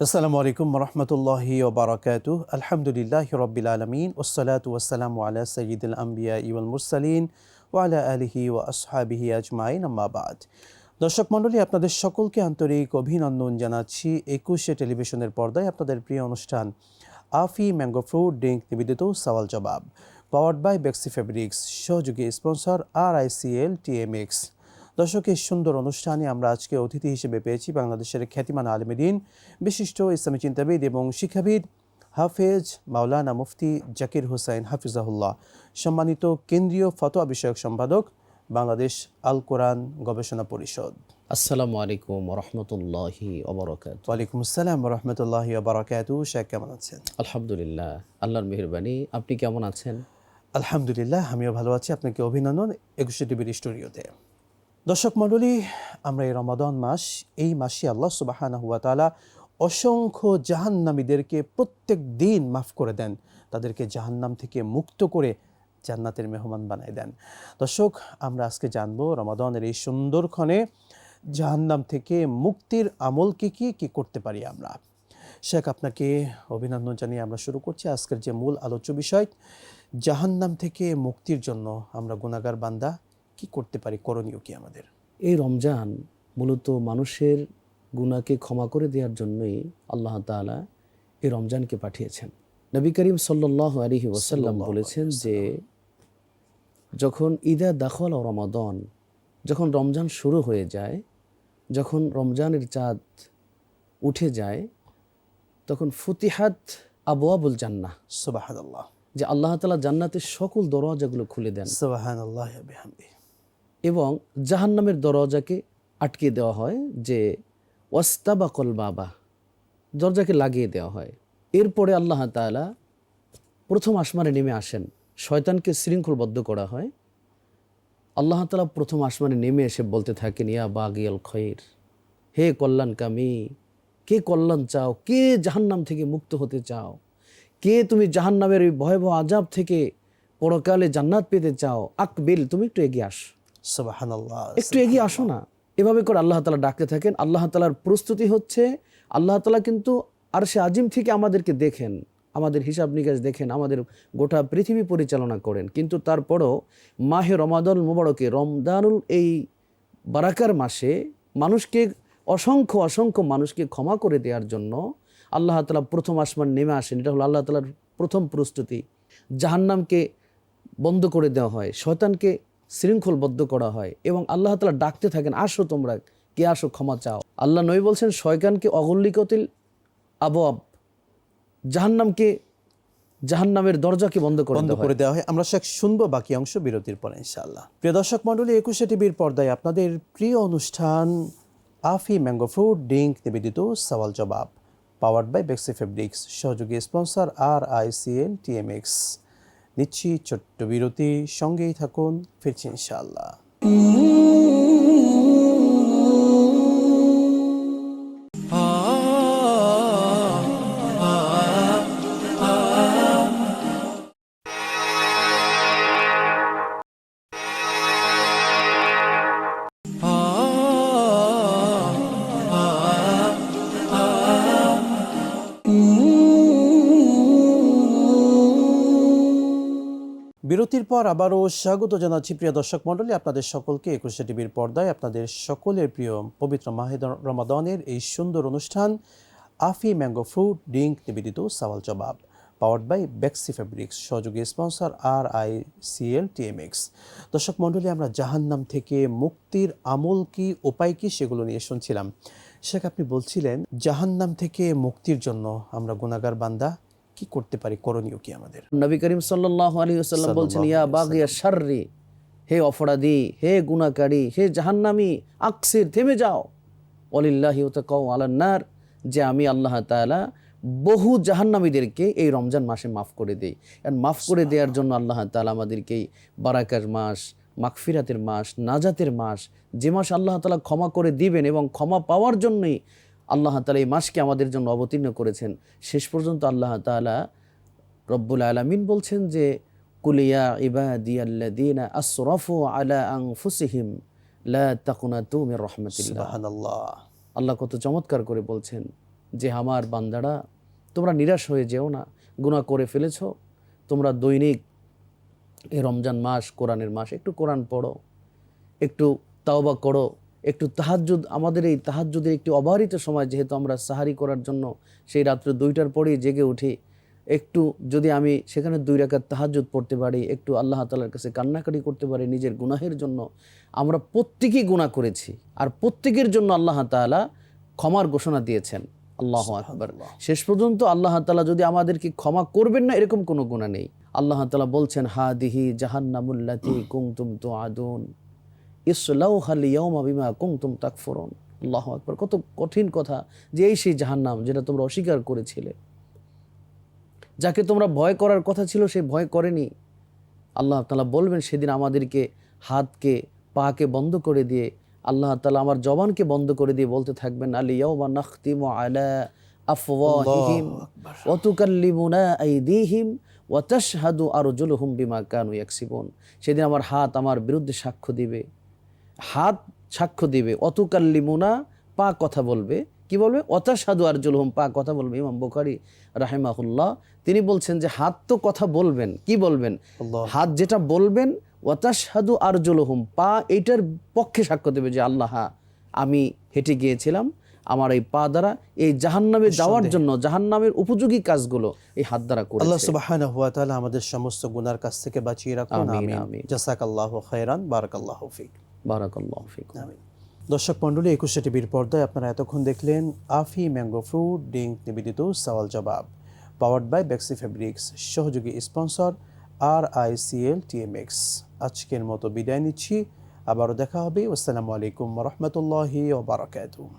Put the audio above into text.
আসসালামু আলাইকুম রহমতুল্লাহি ওবারাকাতুহ। আলহামদুলিল্লাহ রব্বিল আলমিন ওসসালাতু ওয়াসসালামু আলা সাইয়্যিদিল আম্বিয়া ওয়াল মুরসালিন ওয়া আলা আলিহি ওয়া আসহাবিহি আজমাইন, আম্মা বাদ। দর্শক মণ্ডলী, আপনাদের সকলকে আন্তরিক অভিনন্দন জানাচ্ছি। 21শে টেলিভিশনের পর্দায় আপনাদের প্রিয় অনুষ্ঠান আফি ম্যাঙ্গো ফ্রুট ড্রিঙ্ক নিবেদিত সওয়াল জবাব, পাওয়ার্ড বাই বেক্সি ফেব্রিক্স, সহযোগী স্পন্সর RICL TMX। দর্শক, এই সুন্দর অনুষ্ঠানে আমরা আজকে অতিথি হিসেবে পেয়েছি বাংলাদেশের খ্যাতিমান আলেমে দ্বীন, বিশিষ্ট ইসলামী চিন্তাবিদ এবং শিক্ষাবিদ হাফেজ মাওলানা মুফতি জাকির হোসাইন হাফিজাহুল্লাহ, সম্মানিত কেন্দ্রীয় ফতোয়া বিষয়ক সম্পাদক, বাংলাদেশ আল কোরআন গবেষণা পরিষদ। আসসালামু আলাইকুম রহমতুল্লাহি ওবারাকাতুহু। ওয়ালাইকুম আসসালাম রহমতুল্লাহি ওবারাকাতুহু। শেখ কেমন আছেন? আলহামদুলিল্লাহ, আল্লাহর মেহেরবানি। আপনি কেমন আছেন? আলহামদুলিল্লাহ, আমিও ভালো আছি। আপনাকে অভিনন্দন 21শে টিভির স্টুডিওতে। দর্শক মণ্ডলী, আমরা এই রমাদান মাস, এই মাসে আল্লাহ সুবহানাহু ওয়া তাআলা অসংখ্য জাহান্নামীদেরকে প্রত্যেক দিন মাফ করে দেন, তাদেরকে জাহান্নাম থেকে মুক্ত করে জান্নাতের মেহমান বানায় দেন। দর্শক, আমরা আজকে জানবো রমাদানের এই সুন্দর ক্ষণে জাহান্নাম থেকে মুক্তির আমল কি করতে পারি আমরা। শেখ, আপনাকে অভিনন্দন জানিয়ে আমরা শুরু করছি আজকের যে মূল আলোচ্য বিষয়, জাহান্নাম থেকে মুক্তির জন্য আমরা গুনাহগার বান্দা কি করতে পারি, করণীয় কি আমাদের? এই রমজান মূলত মানুষের গুনাহকে ক্ষমা করে দেওয়ার জন্যই আল্লাহ তাআলা এই রমজানকে পাঠিয়েছেন। নবী করিম সাল্লাল্লাহু আলাইহি ওয়াসাল্লাম বলেছেন যে যখন ইদা দাখালা রমাদান, যখন রমজান শুরু হয়ে যায়, যখন রমজানের চাঁদ উঠে যায়, তখন ফুতিহাত আবওয়াবুল জান্নাহ, সুবহানাল্লাহ, যে আল্লাহ তাআলা জান্নাতের সকল দরওয়াজাগুলো খুলে দেন সুবহানাল্লাহ ওয়া বিহামদিহি, এবং জাহান্নামের দরজাকে আটকে দেওয়া হয়, যে ওয়াস্তাবাকাল বাবা, দরজাকে লাগিয়ে দেওয়া হয়। এরপরে আল্লাহ তাআলা প্রথম আসমানে নেমে আসেন, শয়তানকে শৃঙ্খলবদ্ধ করা হয়। আল্লাহ তাআলা প্রথম আসমানে নেমে এসে বলতে থাকেন, ইয়া বাগিয়াল খৈর, হে কল্যাণকামী, কে কল্যাণ চাও, কে জাহান্নাম থেকে মুক্ত হতে চাও, কে তুমি জাহান্নামের ওই ভয়াবহ আযাব থেকে পরকালে জান্নাত পেতে চাও, আকবিল, তুমি একটু এগিয়ে আসো, সুবহানাল্লাহ, একটু এগিয়ে আসো না। এভাবে করে আল্লাহ তাআলা ডাকতে থাকেন। আল্লাহ তাআলার প্রস্তুতি হচ্ছে, আল্লাহ তাআলা কিন্তু আরশে আজিম থেকে আমাদেরকে দেখেন, আমাদের হিসাব নিকাশ দেখেন, আমাদের গোটা পৃথিবী পরিচালনা করেন। কিন্তু তারপরও মাহে রমাদানুল মুবারকে, রমজানুল এই বারাকার মাসে মানুষকে, অসংখ্য অসংখ্য মানুষকে ক্ষমা করে দেওয়ার জন্য আল্লাহ তাআলা প্রথম আসমান নেমে আসেন। এটা হলো আল্লাহ তাআলার প্রথম প্রস্তুতি। জাহান্নামকে বন্ধ করে দেওয়া হয়, শয়তানকে শৃঙ্খলবদ্ধ করা হয় এবং আল্লাহ তাআলা ডাকতে থাকেন, আসো তোমরা, কে আসো, ক্ষমা চাও। আল্লাহ নবী বলছেন, শয়তানকে অগল্লিকতিল আবওয়াব, জাহান্নামকে, জাহান্নামের দরজাকে বন্ধ করে দেওয়া হয়। আমরা শেখ শুনবো বাকি অংশ বিরতির পরে ইনশাআল্লাহ। প্রিয় দর্শক মণ্ডলী, 21শে টিভির পর্দায় আপনাদের প্রিয় অনুষ্ঠান আফি ম্যাঙ্গো ফ্রুট ড্রিঙ্ক নিবেদিত সওয়াল জবাব, পাওয়ার্ড বাই বেক্সি ফেব্রিক্স, সহযোগী স্পন্সর RICL TMX। নিচ্ছি ছোট্ট বিরতি, সঙ্গেই থাকুন, ফিরছি ইনশাআল্লাহ। বিরতির পর আবারও স্বাগত জানাচ্ছি প্রিয় দর্শক মণ্ডলী, আপনাদের সকলকে 21শে টিভির পর্দায় আপনাদের সকলের প্রিয় পবিত্র মাহে রমাদানের এই সুন্দর অনুষ্ঠান আফি ম্যাঙ্গো ফ্রুট ড্রিঙ্ক নিবেদিত সওয়াল জবাব, পাওয়ার্ড বাই বেক্সি ফেব্রিক্স, সহযোগী স্পন্সর RICL TMX। দর্শক মণ্ডলী, আমরা জাহান্নাম থেকে মুক্তির আমল কি, উপায় কি, সেগুলো নিয়ে শুনছিলাম। শেখ, আপনি বলছিলেন জাহান্নাম থেকে মুক্তির জন্য আমরা গুনাহগার বান্দা কি করতে পারি, করণীয় কি আমাদের? নবী করিম সাল্লাল্লাহু আলাইহি ওয়াসাল্লাম বলছেন, ইয়া বাগিয়া শাররি, হে অপরাধী, হে গুনাহকারী, হে জাহান্নামী, আকসির, থেমে যাও, ওয়ালিল্লাহি ওয়াতাকাউ আলান নার, যে আমি আল্লাহ তাআলা বহু জাহান্নামীদেরকে এই রমজান মাসে মাফ করে দেই। আর মাফ করে দেওয়ার জন্য আল্লাহ তাআলা আমাদেরকে বারাকার মাস, মাগফিরাতের মাস, নাজাতের মাস, যে মাস আল্লাহ তাআলা ক্ষমা করে দিবেন এবং ক্ষমা পাওয়ার জন্যই আল্লাহ তাআলা এই মাসকে আমাদের জন্য অবতীর্ণ করেছেন। শেষ পর্যন্ত আল্লাহ তাআলা রব্বুল আলামিন বলছেন যে, কুল ইয়া ইবাদিয়াল্লাযীনা আসরাফু আলা আনফুসিহিম লা তাকুনাতু মির রাহমাতিল্লাহ। সুবহানাল্লাহ, আল্লাহ কত চমৎকার করে বলছেন, যে আমার বান্দারা তোমরা নিরাশ হয়ে যেও না, গুনাহ করে ফেলেছো, তোমরা দৈনিক এই রমজান মাস, কোরআনের মাস, একটু কোরআন পড়ো, একটু তাওবা করো, একটু তাহাজ্জুদ, আমাদের এই তাহাজ্জুদের একটি অবারিত সময়, যেহেতু আমরা সাহারি করার জন্য সেই রাত্রে 2টার পরেই জেগে উঠি, একটু যদি আমি সেখানে 2 রাকাত তাহাজ্জুদ পড়তে পারি, একটু আল্লাহ তাআলার কাছে কান্নাকাটি করতে পারি নিজের গুনাহের জন্য। আমরা প্রত্যেকেই গুনাহ করেছি, আর প্রত্যেকের জন্য আল্লাহ তাআলা ক্ষমার ঘোষণা দিয়েছেন। আল্লাহু আকবার। শেষ পর্যন্ত আল্লাহ তাআলা যদি আমাদেরকে ক্ষমা করবেন না এরকম কোনো গুনাহ নেই। আল্লাহ তাআলা বলছেন, হাদিহি জাহান্নামুল্লাতী কুনতুম তুআদুন ইসলাউহাল ইয়াওমা বিমা কুনতুম তাকফুরুন। আল্লাহু আকবার। কত কঠিন কথা, যে এই সেই জাহান্নাম যেটা তোমরা অস্বীকার করেছিলে, যাকে তোমরা ভয় করার কথা ছিল সে ভয় করেনি। আল্লাহ তাআলা বলবেন সেদিন আমাদেরকে হাতকে, পাকে বন্ধ করে দিয়ে, আল্লাহ তাআলা আমার জবানকে বন্ধ করে দিয়ে বলতে থাকবেন, আল ইয়াওমা নাখতিমু আলা আফওয়াহিহিম ওয়া তুকাল্লিমুনা আইদিহিম ওয়া তাশহাদু আরজুলুহুম বিমা কানু ইয়াকসিবুন। সেদিন আমার হাত আমার বিরুদ্ধে সাক্ষ্য দিবে, হাত সাক্ষ্য দিবে, অতুকাল্লিমুনা, পা কথা বলবে, কি বলবে? ওয়াতাশহাদু আরজুলুহুম, পা কথা বলবে। ইমাম বুখারী রাহিমাহুল্লাহ তিনি বলছেন যে হাত তো কথা বলবেন, কি বলবেন? হাত যেটা বলবেন, ওয়াতাশহাদু আরজুলুহুম, পা এইটার পক্ষে সাক্ষ্য দেবে যে আল্লাহ, আমি হেঁটে গিয়েছিলাম আমার এই পা দ্বারা এই জাহান্নামে যাওয়ার জন্য, জাহান্নামের উপযোগী কাজগুলো এই হাত দ্বারা করেছে। আল্লাহ সুবহানাহু ওয়া তাআলা আমাদের সমস্ত গুনার কাছ থেকে বাঁচিয়ে রাখুন। আমিন। জাযাকাল্লাহু খাইরান, বারাকাল্লাহু ফিক। বারাকাল্লাহু ফিক। আমিন। দর্শক মণ্ডলী, 21 টিভির পর্দায় আপনারা এতক্ষণ দেখলেন আফি ম্যাঙ্গো ফ্রুট ড্রিঙ্ক নিবেদিত সওয়াল জবাব, পাওয়ার্ড বাই বেক্সি ফেব্রিক্স, সহযোগী স্পন্সর RICL TMX। আজকের মতো বিদায় নিচ্ছি, আবারও দেখা হবে। আসসালামু আলাইকুম ওয়া রাহমাতুল্লাহি ওয়া বারাকাতুহু।